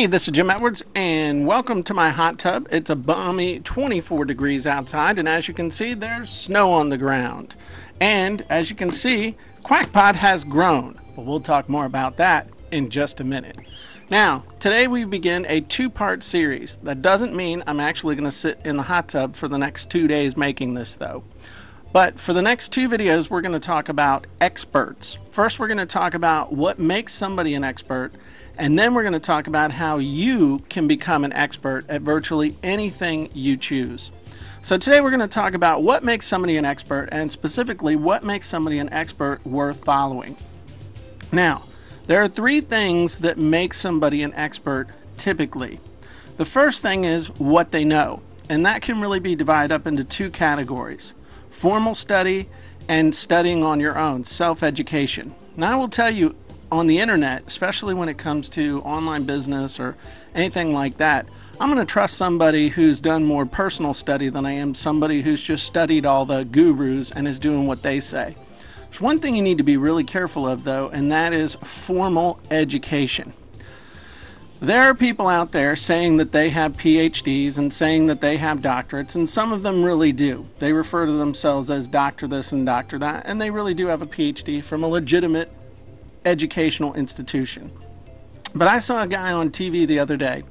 Hey, this is Jim Edwards, and welcome to my hot tub. It's a balmy 24 degrees outside, and as you can see, there's snow on the ground. And as you can see, Quackpot has grown, but we'll talk more about that in just a minute. Now, today we begin a two-part series. That doesn't mean I'm actually going to sit in the hot tub for the next 2 days making this, though. But for the next two videos, we're going to talk about experts. First, we're going to talk about what makes somebody an expert, and then we're going to talk about how you can become an expert at virtually anything you choose. So today we're going to talk about what makes somebody an expert, and specifically what makes somebody an expert worth following. Now, there are three things that make somebody an expert typically. The first thing is what they know, and that can really be divided up into two categories: formal study and studying on your own, self-education. Now I will tell you, on the internet, especially when it comes to online business or anything like that, I'm going to trust somebody who's done more personal study than I am somebody who's just studied all the gurus and is doing what they say. There's one thing you need to be really careful of, though, and that is formal education. There are people out there saying that they have PhDs and saying that they have doctorates, and some of them really do. They refer to themselves as doctor this and doctor that, and they really do have a PhD from a legitimate educational institution. But I saw a guy on TV the other day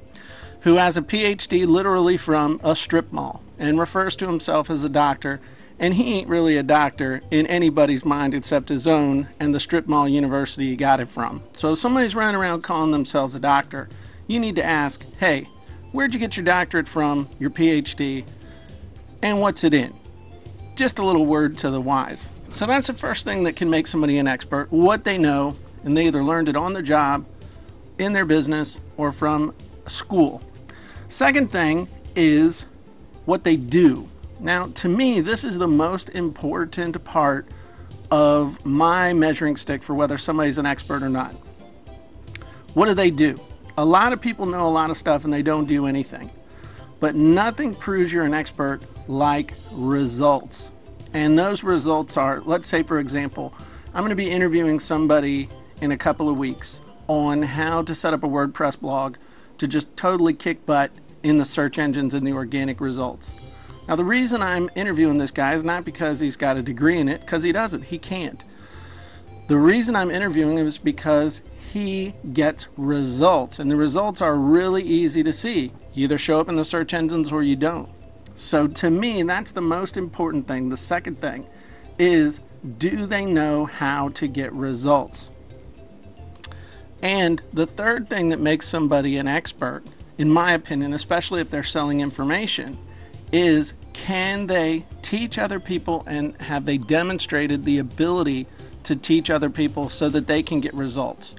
who has a PhD literally from a strip mall and refers to himself as a doctor, and he ain't really a doctor in anybody's mind except his own and the strip mall university he got it from. So if somebody's running around calling themselves a doctor, you need to ask, hey, where'd you get your doctorate from, your PhD, and what's it in? Just a little word to the wise. So that's the first thing that can make somebody an expert: what they know, and they either learned it on the job, in their business, or from school. Second thing is what they do. Now, to me, this is the most important part of my measuring stick for whether somebody's an expert or not. What do they do? A lot of people know a lot of stuff and they don't do anything. But nothing proves you're an expert like results. And those results are, let's say for example, I'm going to be interviewing somebody in a couple of weeks on how to set up a WordPress blog to just totally kick butt in the search engines and the organic results. Now, the reason I'm interviewing this guy is not because he's got a degree in it, because he doesn't. He can't. The reason I'm interviewing him is because he gets results, and the results are really easy to see. You either show up in the search engines or you don't. So to me, that's the most important thing. The second thing is, do they know how to get results? And the third thing that makes somebody an expert, in my opinion, especially if they're selling information, is can they teach other people, and have they demonstrated the ability to teach other people so that they can get results?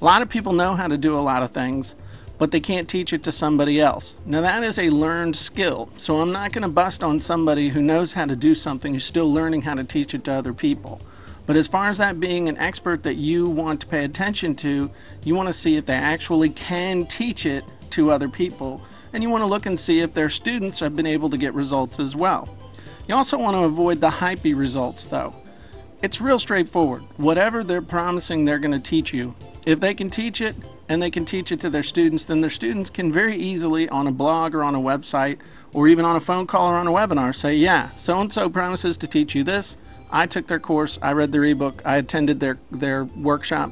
A lot of people know how to do a lot of things, but they can't teach it to somebody else. Now, that is a learned skill, so I'm not going to bust on somebody who knows how to do something who's still learning how to teach it to other people. But as far as that being an expert that you want to pay attention to, you want to see if they actually can teach it to other people, and you want to look and see if their students have been able to get results as well. You also want to avoid the hypey results, though. It's real straightforward. Whatever they're promising they're going to teach you, if they can teach it and they can teach it to their students, then their students can very easily on a blog or on a website or even on a phone call or on a webinar say, yeah, so-and-so promises to teach you this. I took their course, I read their ebook, I attended their workshop,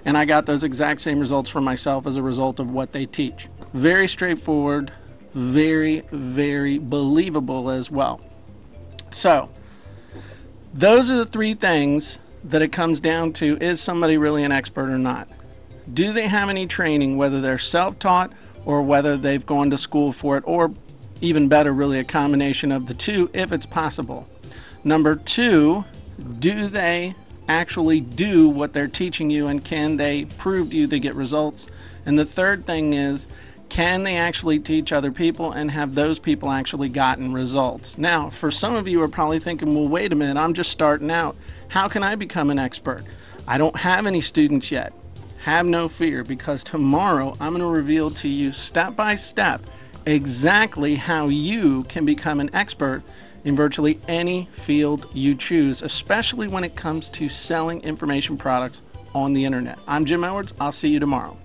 and I got those exact same results for myself as a result of what they teach. Very straightforward, very, very believable as well. So, those are the three things that it comes down to. Is somebody really an expert or not? Do they have any training, whether they're self-taught or whether they've gone to school for it, or even better, really a combination of the two if it's possible. Number two, do they actually do what they're teaching you, and can they prove to you they get results? And the third thing is, can they actually teach other people, and have those people actually gotten results? Now, for some of you are probably thinking, well, wait a minute, I'm just starting out. How can I become an expert? I don't have any students yet. Have no fear, because tomorrow I'm going to reveal to you step by step exactly how you can become an expert in virtually any field you choose, especially when it comes to selling information products on the internet. I'm Jim Edwards. I'll see you tomorrow.